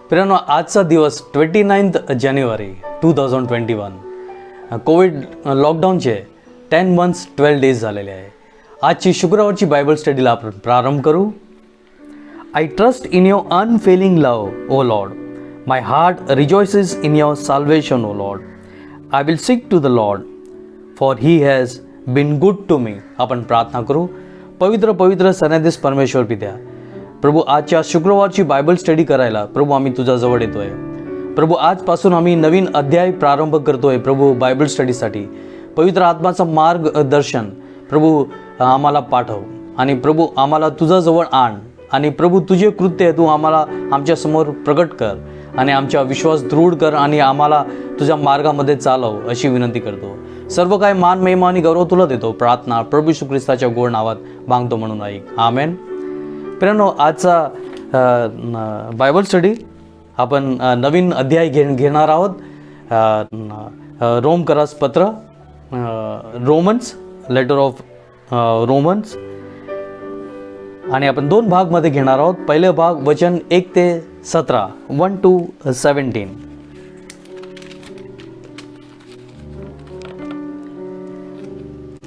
प्रियानो, आजचा दिवस 29 जानेवारी 2021, कोविड लॉकडाऊनचे 10 months 12 days झालेले आहे. आजची शुक्रवारची बायबल स्टडीला आपण प्रारंभ करू. I trust in your unfailing love O Lord, my heart rejoices in your salvation O Lord. I will seek to the Lord for he has been good to me. आपण प्रार्थना करू. पवित्र पवित्र सन्याधीश परमेश्वर पित्या, प्रभू, आजच्या शुक्रवारची बायबल स्टडी करायला प्रभू आम्ही तुझ्याजवळ येतो आहे. प्रभू, आजपासून आम्ही नवीन अध्याय प्रारंभ करतो आहे. प्रभू, बायबल स्टडीसाठी पवित्र आत्माचं मार्गदर्शन प्रभू आम्हाला पाठव आणि प्रभू आम्हाला तुझ्याजवळ आण आणि प्रभू तुझे कृत्य तू आम्हाला आमच्यासमोर प्रकट कर आणि आमचा विश्वास दृढ कर आणि आम्हाला तुझ्या मार्गामध्ये चालव अशी विनंती करतो. सर्व काय मान, महिमा आणि गौरव तुला देतो. प्रार्थना प्रभू येशू ख्रिस्ताच्या गोड नावात मागतो म्हणून ऐक. आमेन. प्रियानो, आजचा बायबल स्टडी आपण नवीन अध्याय घेणार आहोत. रोमकरास पत्र, रोमन्स, लेटर ऑफ रोमन्स, आणि आपण 2 भागमध्ये घेणार आहोत. पहिला भाग वचन 1 ते 17, 1 to 17.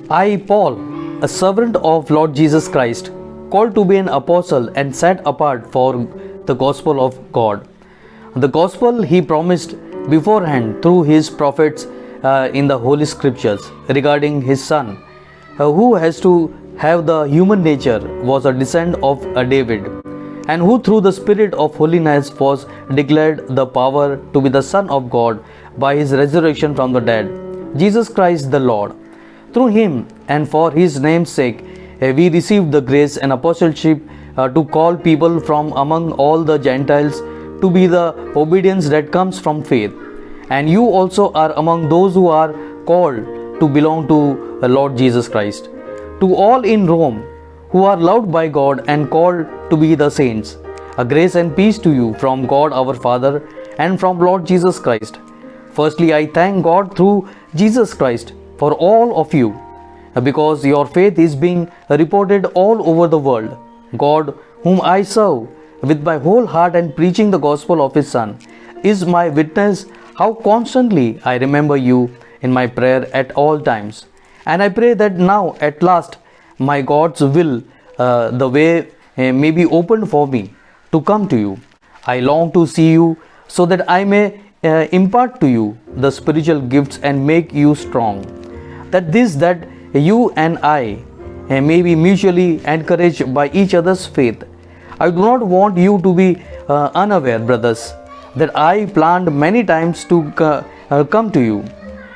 I, Paul, a servant of Lord Jesus Christ, called to be an apostle and set apart for the gospel of God. The gospel he promised beforehand through his prophets in the Holy Scriptures regarding his son, who has to have the human nature, was a descendant of David, and who through the Spirit of holiness was declared the power to be the Son of God by his resurrection from the dead, Jesus Christ the Lord. Through him and for his name's sake, we received the grace and apostleship to call people from among all the Gentiles to be the obedience that comes from faith. And you also are among those who are called to belong to the Lord Jesus Christ. To all in Rome who are loved by God and called to be the saints, a grace and peace to you from God our Father and from Lord Jesus Christ. Firstly, I thank God through Jesus Christ for all of you, because your faith is being reported all over the world. God, whom I serve with my whole heart and preaching the gospel of his Son, is my witness how constantly I remember you in my prayer at all times. And I pray that now at last my God's will, the way may be opened for me to come to you. I long to see you so that I may impart to you the spiritual gifts and make you strong, that you and I may be mutually encouraged by each other's faith. I do not want you to be unaware, brothers, that I planned many times to come to you,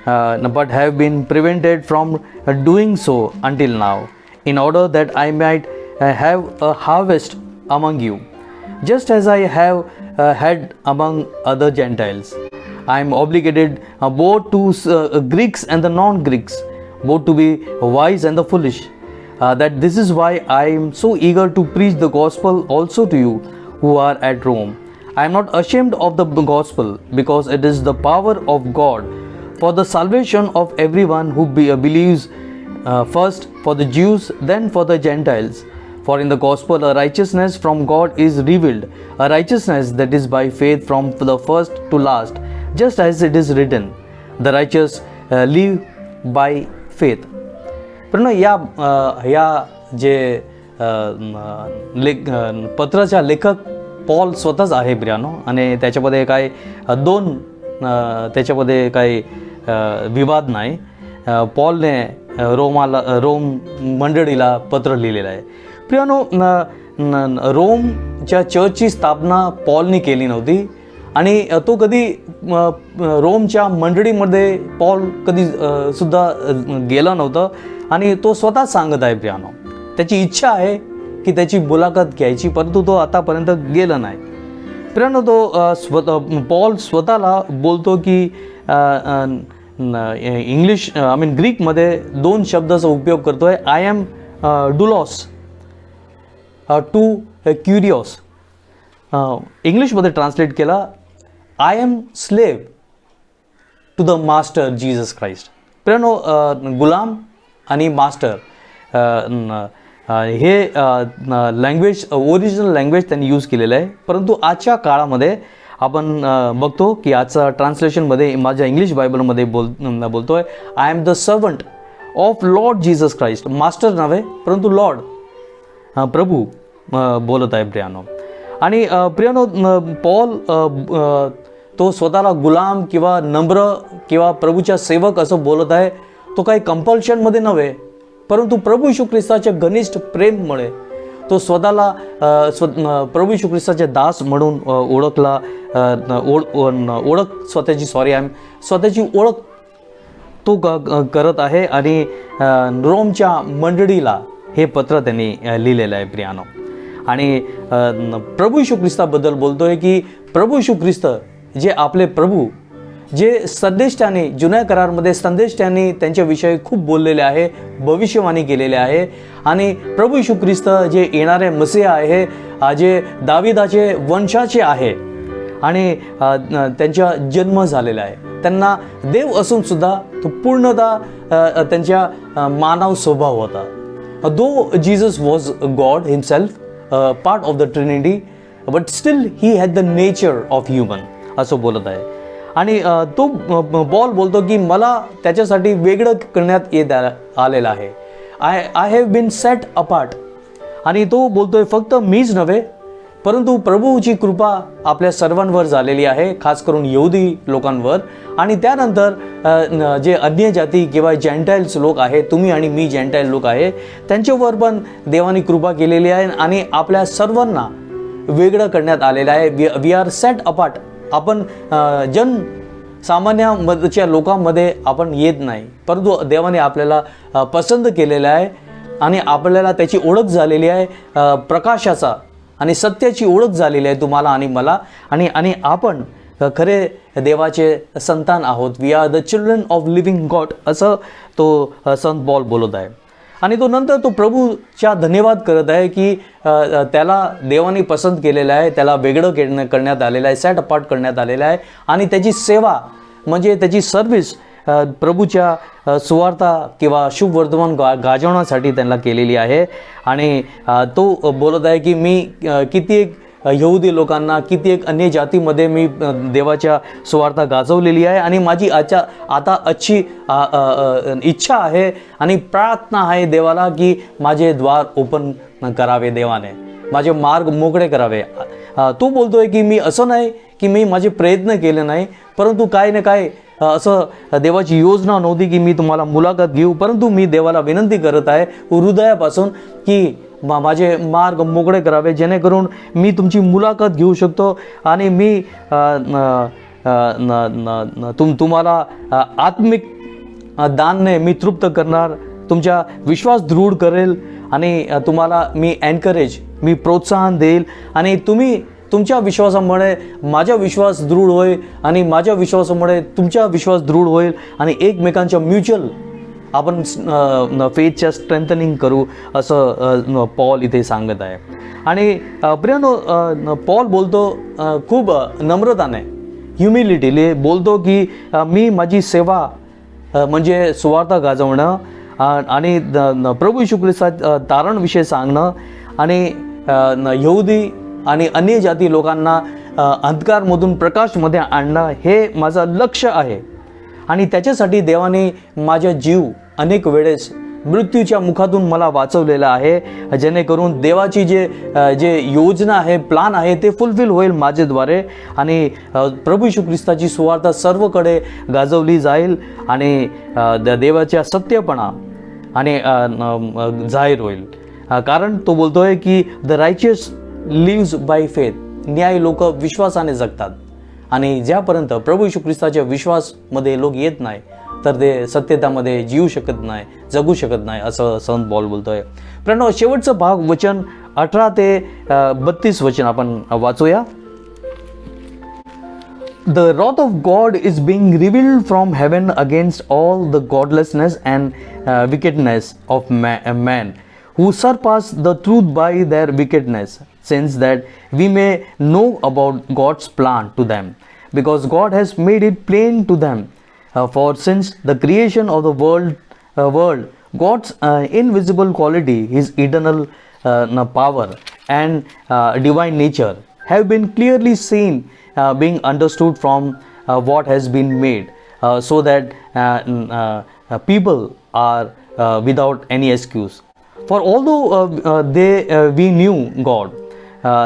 but have been prevented from doing so until now, in order that I might have a harvest among you, just as I have had among other Gentiles. I am obligated both to Greeks and the non-Greeks, both to be wise and the foolish. That this is why I am so eager to preach the gospel also to you who are at Rome. I am not ashamed of the gospel, because it is the power of God for the salvation of everyone who believes, first for the Jews, then for the Gentiles. For in the gospel a righteousness from God is revealed, a righteousness that is by faith from the first to last, just as it is written, the righteous live by faith. पण या जे पत्राच्या लेखक Paul स्वतःच आहे प्रियानो, आणि त्याच्यामध्ये काय त्याच्यामध्ये काही विवाद नाही. पॉलने रोम मंडळीला पत्र लिहिलेलं आहे. प्रियानो, रोमच्या चर्चची स्थापना पॉलने केली नव्हती आणि तो कधी रोमच्या मंडळीमध्ये पॉल कधी सुद्धा गेला नव्हता आणि तो स्वतः सांगत आहे प्रियानो, त्याची इच्छा आहे की त्याची मुलाखत घ्यायची, परंतु तो आतापर्यंत गेला नाही. प्रियानो, तो पॉल स्वतःला बोलतो की इंग्लिश ग्रीकमध्ये 2 शब्दाचा उपयोग करतोय. आय एम डुलॉस टू क्युरिओस. इंग्लिशमध्ये ट्रान्सलेट केला, I am slave to the master Jesus Christ. प्रियानो, गुलाम आणि मास्टर हे लँग्वेज, ओरिजिनल लँग्वेज त्यांनी यूज केलेलं आहे. परंतु आजच्या काळामध्ये आपण बघतो की आजचा ट्रान्सलेशनमध्ये माझ्या इंग्लिश बायबलमध्ये बोलतोय, I am the servant of Lord Jesus Christ. Master नव्हे परंतु लॉर्ड, प्रभू बोलत आहे प्रियानो. आणि प्रियानो, पॉल तो स्वतःला गुलाम किंवा नम्र किंवा प्रभूच्या सेवक असं बोलत आहे. तो काही कंपल्शनमध्ये नव्हे, परंतु प्रभू येशू ख्रिस्ताच्या घनिष्ठ प्रेममुळे तो स्वतःला प्रभू येशू ख्रिस्ताचे दास म्हणून ओळखला. स्वतःची ओळख तो करत आहे. आणि रोमच्या मंडळीला हे पत्र त्यांनी लिहिलेलं आहे प्रियानो. आणि प्रभू येशू ख्रिस्ताबद्दल बोलतोय की प्रभू येशू ख्रिस्त जे आपले प्रभू, जे संदेष्टाने जुन्या करारमध्ये संदेष्टाने त्यांच्याविषयी खूप बोललेले आहे, भविष्यवाणी केलेले आहे. आणि प्रभू येशू ख्रिस्त जे येणारे मसीहा आहे, जे दाविदाचे वंशाचे आहे आणि त्यांचा जन्म झालेला आहे. त्यांना देव असून सुद्धा तो पूर्णतः त्यांच्या मानव स्वभाव होता. Though Jesus was God himself, part of the Trinity, but still he had the nature of human असं बोलत आहे. आणि तो पॉल बोलतो की मला त्याच्यासाठी वेगळं करण्यात येत आलेलं आहे. I have been set apart. आणि तो बोलतोय फक्त मीच नव्हे परंतु प्रभूची कृपा आपल्या सर्वांवर झालेली आहे, खास करून यहुदी लोकांवर. आणि त्यानंतर जे अन्य जाती किंवा जेंटाइल्स लोक आहे, तुम्ही आणि मी जेंटाइल लोक आहे, त्यांच्यावर पण देवानी कृपा केलेली आहे आणि आपल्या सर्वांना वेगळं करण्यात आलेलं आहे. We are set apart. आपण सामान्यच्या लोकांमध्ये आपण येत नाही, परंतु देवाने आपल्याला पसंत केलेलं आहे आणि आपल्याला त्याची ओळख झालेली आहे, प्रकाशाचा आणि सत्याची ओळख झालेली आहे तुम्हाला आणि मला. आणि आपण खरे देवाचे संतान आहोत. We are the children of living God असं तो संत पॉल बोलत आहे. आणि तो नंतर तो प्रभूच्या धन्यवाद करत आहे की त्याला देवाने पसंत केलेलं आहे, त्याला वेगळं करण्यात आलेलं आहे, सेट अपार्ट करण्यात आलेलं आहे. आणि त्याची सेवा म्हणजे त्याची सर्व्हिस प्रभूच्या सुवार्ता किंवा शुभ वर्तमान गाजवण्यासाठी त्यांना केलेली आहे. आणि तो बोलत आहे की मी कित्येक यहुदी लोकांना, कित्येक अन्य जातीमध्ये मी देवाच्या सुवार्ता गाजवलेली आहे. आणि माझी आता अच्छी इच्छा आहे आणि प्रार्थना आहे देवाला की माझे द्वार ओपन करावे, देवाने माझे मार्ग मोकळे करावे. तो बोलतोय की मी असं नाही की मी माझे प्रयत्न केले नाही, परंतु काय ना काय असं देवाची योजना नव्हती की मी तुम्हाला मुलाखत घेऊ, परंतु मी देवाला विनंती करत आहे हृदयापासून की माझे मार्ग मोकळे करावे, जेणेकरून मी तुमची मुलाखत घेऊ शकतो आणि मी तुम्हाला आत्मिक दानने मी तृप्त करणार, तुमचा विश्वास दृढ करेल आणि तुम्हाला मी एनकरेज, मी प्रोत्साहन देईल. आणि तुमच्या विश्वासामुळे माझा विश्वास दृढ होईल आणि माझ्या विश्वासामुळे तुमचा विश्वास दृढ होईल आणि एकमेकांच्या म्युच्युअल आपण फेथच्या स्ट्रेंथनिंग करू असं पॉल इथे सांगत आहे. आणि प्रियानो, पॉल बोलतो खूप नम्रताने, ह्युमिलिटीले बोलतो की मी माझी सेवा म्हणजे सुवार्ता गाजवणं आणि प्रभू येशू ख्रिस्ताच्या तारणविषयी सांगणं आणि यहुदी आणि अन्य जाती लोकांना अंधकारमधून प्रकाशमध्ये आणणं हे माझं लक्ष आहे. आणि त्याच्यासाठी देवाने माझा जीव अनेक वेळेस मृत्यूच्या मुखातून मला वाचवलेला आहे, जेणेकरून देवाची जे योजना आहे, प्लान आहे ते फुलफिल होईल माझ्याद्वारे. आणि प्रभू येशू ख्रिस्ताची सुवार्ता सर्वकडे गाजवली जाईल आणि देवाच्या सत्यपणा आणि जाहीर होईल. कारण तो बोलतोय की द रायचियस लिव्स बाय फेथ. न्याय लोक विश्वासाने जगतात आणि ज्यापर्यंत प्रभू येशू ख्रिस्ताच्या विश्वासमध्ये लोक येत नाही तर ते सत्यतामध्ये जीवू शकत नाही, जगू शकत नाही असं संत पॉल बोलतोय. प्रणव, शेवटचं भाग वचन 18 ते 32 वचन आपण वाचूया. The wrath of God is being revealed from heaven against all the godlessness and wickedness of man who surpass the truth by their wickedness, since that we may know about God's plan to them, because God has made it plain to them For since the creation of the world, God's invisible quality, His eternal power and divine nature have been clearly seen, being understood from what has been made, so that people are without any excuse. For although we knew God,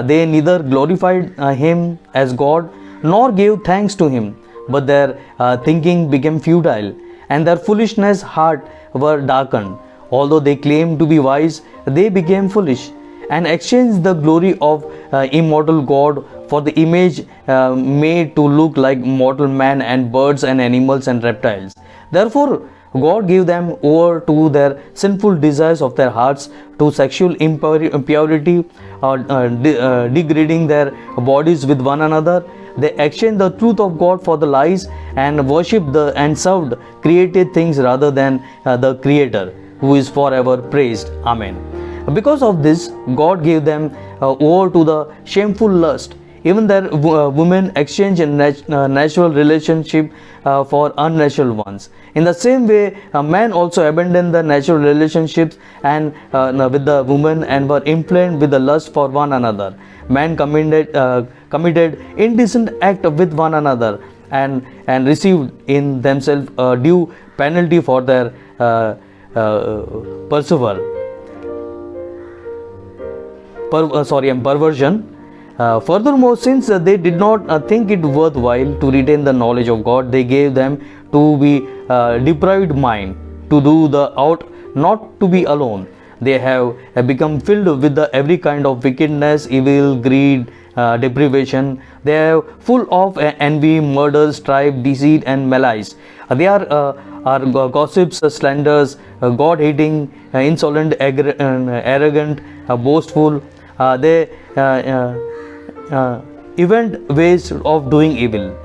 they neither glorified Him as God nor gave thanks to Him, but their thinking became futile, and their foolishness heart were darkened. Although they claimed to be wise, they became foolish, and exchanged the glory of immortal God for the image made to look like mortal man and birds and animals and reptiles. Therefore, God gave them over to their sinful desires of their hearts, to sexual impurity, degrading their bodies with one another. They exchanged the truth of God for the lies, and worshipped and served created things rather than the Creator, who is forever praised. Amen. Because of this, God gave them over to the shameful lust. Even their women exchange natural relationship for unnatural ones. In the same way, men also abandoned the natural relationships and with the woman, and were inflamed with the lust for one another. Men committed indecent act with one another, and received in themselves a due penalty for their perversion. Furthermore, since they did not think it worthwhile to retain the knowledge of God, they gave them to be deprived mind, to do the out, not to be alone. They have become filled with every kind of wickedness, evil, greed, deprivation. They are full of envy, murder, strife, deceit, and malice. They are gossips, slanders, God-hating, insolent, arrogant, boastful. They event ways of doing evil.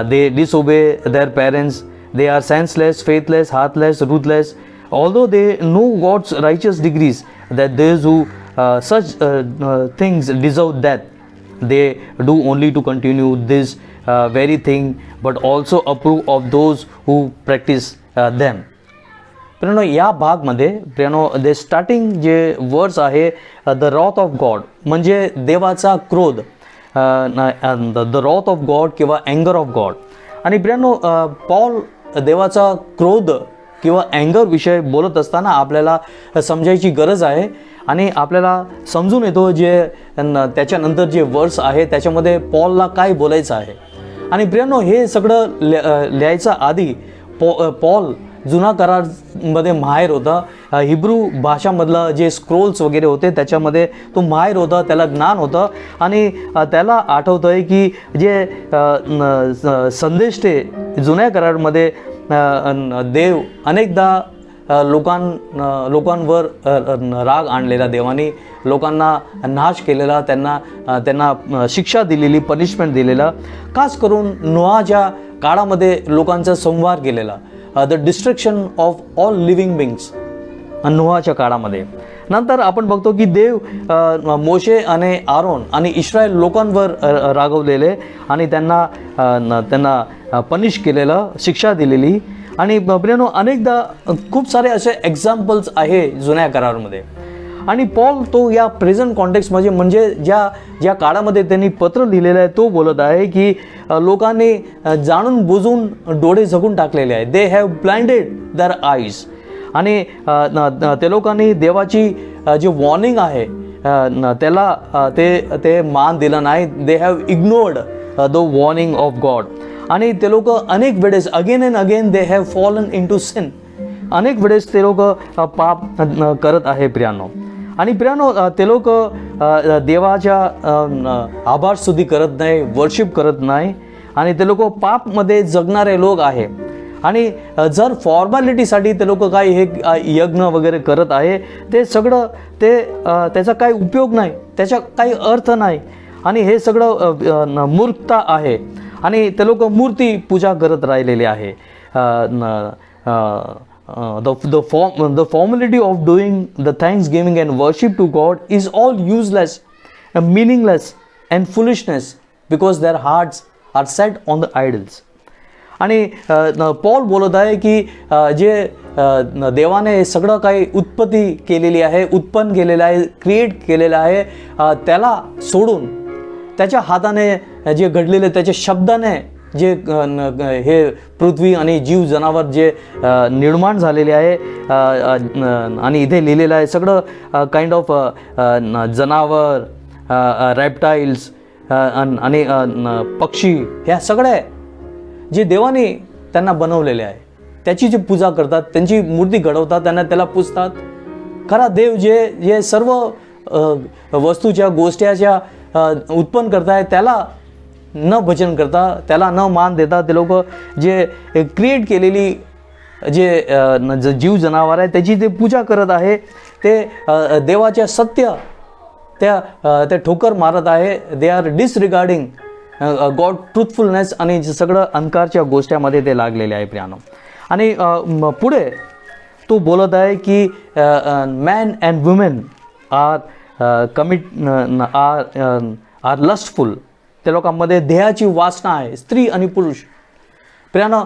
They disobey their parents. They are senseless, faithless, heartless, ruthless. Although they know God's righteous decrees that those who such things deserve death, they do only to continue this very thing, but also approve of those who practice them. प्रियानो, या भागमध्ये प्रियानो दे starting जे words आहे the रॉथ of God म्हणजे देवाचा क्रोध, the रॉथ of God किंवा अँगर of God. आणि प्रियानो, Paul देवाचा क्रोध किंवा अँगर विषय बोलत असताना आपल्याला समजायची गरज आहे, आणि आपल्याला समजून येतो जे त्याच्यानंतर जे वर्ड्स आहे त्याच्यामध्ये पॉलला काय बोलायचं आहे. आणि प्रियानो, हे सगळं लिहायचं आधी पॉल जुना करारमध्ये माहेर होता. हिब्रू भाषामधलं जे स्क्रोल्स वगैरे होते त्याच्यामध्ये तो माहेर होता, त्याला ज्ञान होतं. आणि त्याला आठवतं आहे की जे संदेश ते जुन्या करारमध्ये देव अनेकदा लोकांवर राग आणलेला, देवाने लोकांना नाश केलेला, त्यांना शिक्षा दिलेली, पनिशमेंट दिलेला. खास करून नोआच्या काळामध्ये लोकांचा संहार केलेला, the destruction of all living beings नोआच्या काळामध्ये. नंतर आपण बघतो की देव मोशे आणि आरोन आणि इस्रायल लोकांवर रागवलेले आणि त्यांना पनिश केलेलं, शिक्षा दिलेली. आणि प्रियानो, अनेकदा खूप सारे असे एक्झाम्पल्स आहे जुन्या करारामध्ये. आणि पॉल तो या प्रेझेंट कॉन्टेक्स्टमध्ये म्हणजे ज्या काळामध्ये त्यांनी पत्र लिहिलेलं आहे तो बोलत आहे की लोकांनी जाणून बुजून डोळे झाकून टाकलेले आहे. They have blinded their eyes. आणि ते लोकांनी देवाची जी वॉर्निंग आहे त्याला ते मान दिला नाही. They have ignored the warning of God. आणि ते लोक अनेक वेळेस again and again they have fallen into sin. अनेक वेळेस ते लोक पाप करत आहे प्रियानो. आणि प्रियानो, ते लोक देवाच्या आभार स्तुती करत नाही, वर्शिप करत नाही, आणि ते लोक पापमध्ये जगणारे लोक आहे. आणि जर फॉर्मॅलिटीसाठी ते लोक काही हे यज्ञ वगैरे करत आहे, ते सगळं त्याचा काही उपयोग नाही, त्याचा काही अर्थ नाही, आणि हे सगळं मूर्खता आहे. आणि ते लोक मूर्ती पूजा करत राहिलेले आहे. The formality of doing the thanksgiving and worship to God is all useless and meaningless and foolishness, because their hearts are set on the idols. आणि पॉल बोलत आहे की जे देवाने हे सगळं काही उत्पत्ती केलेली आहे, उत्पन्न केलेलं आहे, क्रिएट केलेलं आहे, त्याला सोडून त्याच्या हाताने जे घडलेले, त्याच्या शब्दाने जे हे पृथ्वी आणि जीव जनावर जे निर्माण झालेले आहे, आणि इथे लिहिलेलं आहे सगळं काइंड ऑफ जनावर, रॅप्टाईल्स आणि पक्षी, ह्या सगळ्या जे देवाने त्यांना बनवलेले आहे, त्याची जी पूजा करतात, त्यांची मूर्ती घडवतात, त्यांना त्याला पूजतात. खरा देव जे सर्व वस्तूच्या गोष्टीच्या उत्पन्न करताय, त्याला न भजन करता, त्याला न मान देता, ते लोक जे क्रिएट केलेली जे जीव जनावर आहे त्याची ते पूजा करत आहे, ते देवाच्या सत्य त्या ठोकर मारत आहे. They are disregarding God truthfulness, आणि सगळं अंधकारच्या गोष्टीमध्ये ते लागलेले आहे प्रियानो. आणि पुढे तो बोलत आहे की man and women are lustful. त्या लोकांमध्ये देहाची वासना आहे, स्त्री आणि पुरुष. प्रियानो,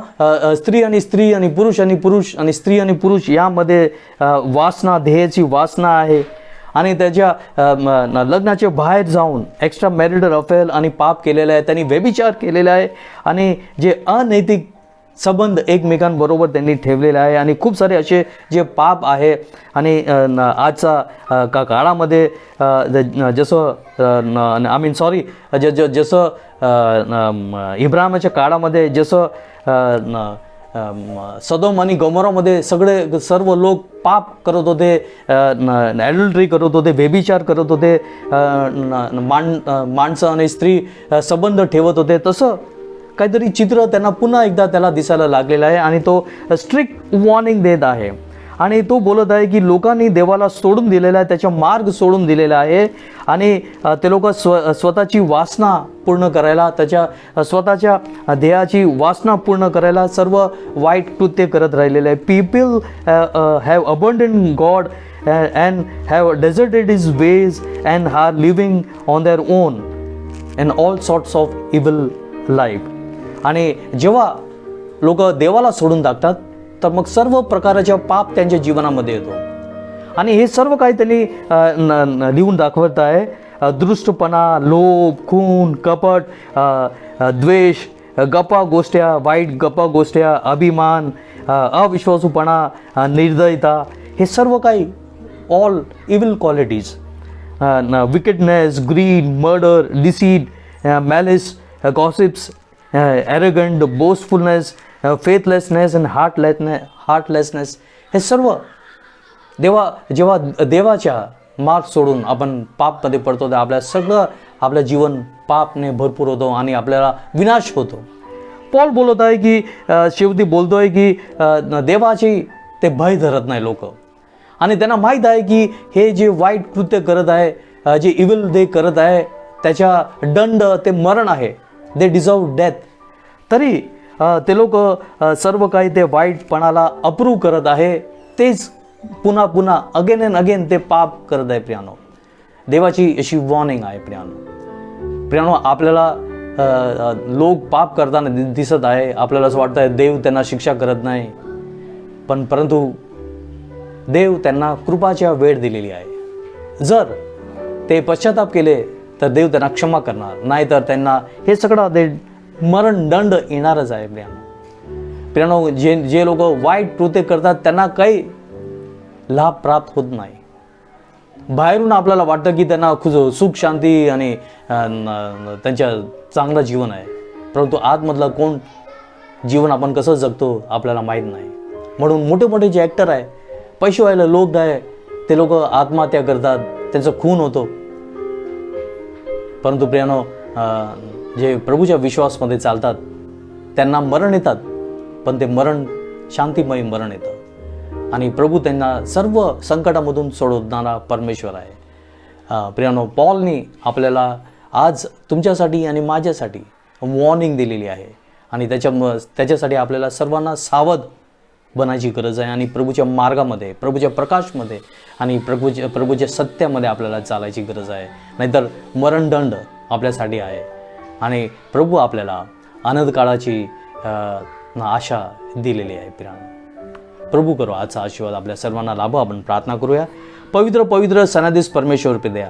स्त्री आणि स्त्री आणि पुरुष आणि पुरुष आणि स्त्री आणि पुरुष यामध्ये वासना, देहाची वासना आहे. आणि त्याच्या लग्नाचे बाहेर जाऊन एक्स्ट्रा मॅरिटल अफेअर आणि पाप केलेलं आहे, त्यांनी व्यभिचार केलेला आहे, आणि जे अनैतिक संबंध एकमेकांबरोबर त्यांनी ठेवलेले आहे, आणि खूप सारे असे जे पाप आहे. आणि आजचा काळामध्ये जसं जसं इब्राहिमाच्या काळामध्ये जसं सदोम आणि गमोरामध्ये सर्व लोक पाप करत होते, ॲडल्टरी करत होते, व्यभिचार करत होते, माणसं आणि स्त्री संबंध ठेवत होते, तसं काहीतरी चित्र त्यांना पुन्हा एकदा त्याला दिसायला लागलेलं आहे. आणि तो स्ट्रिक्ट वॉर्निंग देत आहे. आणि तो बोलत आहे की लोकांनी देवाला सोडून दिलेला आहे, त्याचा मार्ग सोडून दिलेला आहे, आणि ते लोक स्वतःची वासना पूर्ण करायला, त्याच्या स्वतःच्या देहाची वासना पूर्ण करायला सर्व वाईट कृत्य करत राहिलेले आहे. People have abandoned God and have deserted his ways and are living on their own and all sorts of evil life. आणि जेव्हा लोक देवाला सोडून टाकतात, तर मग सर्व प्रकारच्या पाप त्यांच्या जीवनामध्ये येतो. आणि हे सर्व काही त्यांनी लिहून दाखवत आहे. दृष्टपणा, लोभ, खून, कपट, द्वेष, गप्पा गोष्ट्या, वाईट गप्पा गोष्ट्या, अभिमान, अविश्वासूपणा, निर्दयता, हे सर्व काही all evil qualities. Wickedness, greed, murder, deceit, malice, gossips, arrogant, boastfulness, faithlessness and heartlessness, हे सर्व जेव्हा देवाच्या मार्ग सोडून आपण पापमध्ये पडतो, तर आपलं जीवन पापने भरपूर होतो आणि आपल्याला विनाश होतो. पॉल बोलत आहे की शेवटी बोलतोय की देवाची ते भय धरत नाही लोक, आणि त्यांना माहीत आहे की हे जे वाईट कृत्य करत आहे, जे इव्हिल ते करत आहे, त्याच्या दंड ते मरण आहे. दे डिझर्व डेथ. तरी ते लोक सर्व काही ते वाईटपणाला अप्रूव्ह करत आहे, तेच पुन्हा पुन्हा अगेन अँड अगेन ते पाप करत आहे. प्रियानो, देवाची अशी वॉर्निंग आहे. प्रियानो, आपल्याला लोक पाप करताना दिसत आहे, आपल्याला असं वाटतं आहे देव त्यांना शिक्षा करत नाही, परंतु देव त्यांना कृपाच्या वेळ दिलेली आहे. जर ते पश्चाताप केले तर देव त्यांना क्षमा करणार, नाहीतर त्यांना हे सगळं मरण दंड येणारच आहे. प्रियानो, जे लोक वाईट कृत्य करतात त्यांना काही लाभ प्राप्त होत नाही. बाहेरून आपल्याला वाटतं की त्यांना खूप सुख शांती आणि त्यांच्या चांगलं जीवन आहे, परंतु आतमधलं कोण जीवन आपण कसं जगतो आपल्याला माहीत नाही. म्हणून मोठे मोठे जे ॲक्टर आहे, पैसेवाले लोक आहे, ते लोक आत्महत्या करतात, त्यांचं खून होतो. परंतु प्रियानो, जे प्रभूच्या विश्वासमध्ये चालतात त्यांना मरण येतात, पण ते मरण शांतिमय मरण येतं, आणि प्रभू त्यांना सर्व संकटामधून सोडवणारा परमेश्वर आहे. प्रियानो, पॉलनी आपल्याला आज तुमच्यासाठी आणि माझ्यासाठी वॉर्निंग दिलेली आहे, आणि त्याच्यासाठी आपल्याला सर्वांना सावध बनायची गरज आहे, आणि प्रभूच्या मार्गामध्ये, प्रभूच्या प्रकाशमध्ये आणि प्रभूच्या सत्यामध्ये आपल्याला चालायची गरज आहे. नाहीतर मरणदंड आपल्यासाठी आहे, आणि प्रभू आपल्याला आनंद काळाची आशा दिलेली आहे पिरांनो. प्रभू करो आजचा आशीर्वाद आपल्या सर्वांना लाभो. आपण प्रार्थना करूया. पवित्र पवित्र सनाधीश परमेश्वर पित्या,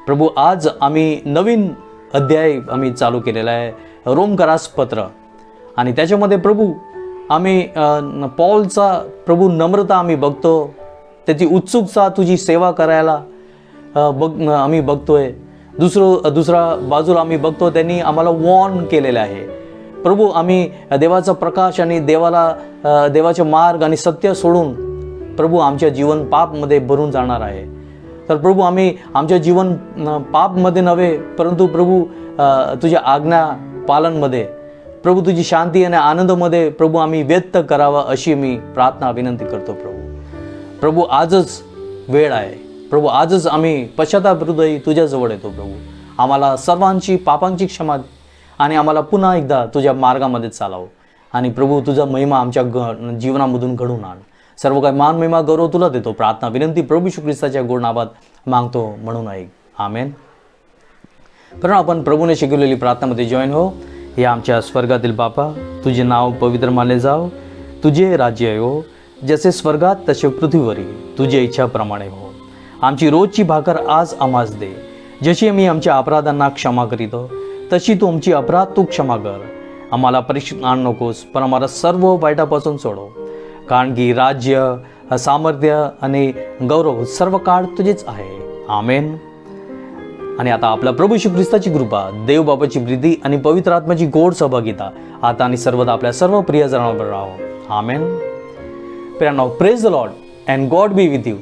प्रभू आज आम्ही नवीन अध्याय आम्ही चालू केलेला आहे, रोमकरास पत्र. आणि त्याच्यामध्ये प्रभू आम्ही पॉलचा प्रभू नम्रता आम्ही बघतो, त्याची उत्सुकता तुझी सेवा करायला आम्ही बघतोय. दुसरा बाजूला आम्ही बघतो त्यांनी आम्हाला वॉर्न केलेलं आहे. प्रभू आम्ही देवाचा प्रकाश आणि देवाचे मार्ग आणि सत्य सोडून प्रभू आमच्या जीवन पापमध्ये भरून जाणार आहे. तर प्रभू आम्ही आमच्या जीवन पापमध्ये नव्हे, परंतु प्रभू तुझ्या आज्ञा पालनमध्ये, प्रभू तुझी शांती आणि आनंदमध्ये प्रभू आम्ही व्यक्त करावा अशी मी प्रार्थना विनंती करतो. प्रभू आजच वेळ आहे. प्रभू आजच आम्ही पश्चाताप हृदयी तुझ्याजवळ येतो. प्रभू आम्हाला सर्वांची पापांची क्षमा आणि आम्हाला पुन्हा एकदा तुझ्या मार्गामध्ये चालावं. आणि प्रभू तुझा महिमा आमच्या जीवनामधून घडून आण. सर्व काही मान महिमा गौरव तुला देतो. प्रार्थना विनंती प्रभू येशू ख्रिस्ताच्या गोड नावात मागतो म्हणून ऐक. आमेन. पण आपण प्रभूने शिकवलेली प्रार्थनामध्ये जॉईन हो. हे आमच्या स्वर्गातील बापा, तुझे नाव पवित्र मानले जाव, तुझे राज्य हो, जसे स्वर्गात तसे पृथ्वीवरी, तुझ्या इच्छाप्रमाणे हो. आमची रोजची भाकर आज आम्हास दे, जशी आम्ही आमच्या अपराधांना क्षमा करीतो तशी तू आमची अपराध तू क्षमा कर. आम्हाला परीक्षेत आण नकोस, पण आम्हाला सर्व वाईटापासून सोडव. कारण की राज्य, सामर्थ्य आणि गौरव सर्व काळ तुझेच आहे. आमेन. आणि आता आपला प्रभू येशू ख्रिस्ताची कृपा, देव बाबाची प्रीती आणि पवित्र आत्म्याची गोड सहभागिता आता आणि सर्वदा आपल्या सर्व प्रियजनांवर राहो. आमेन. प्रियांनो, praise the lord and God be with you.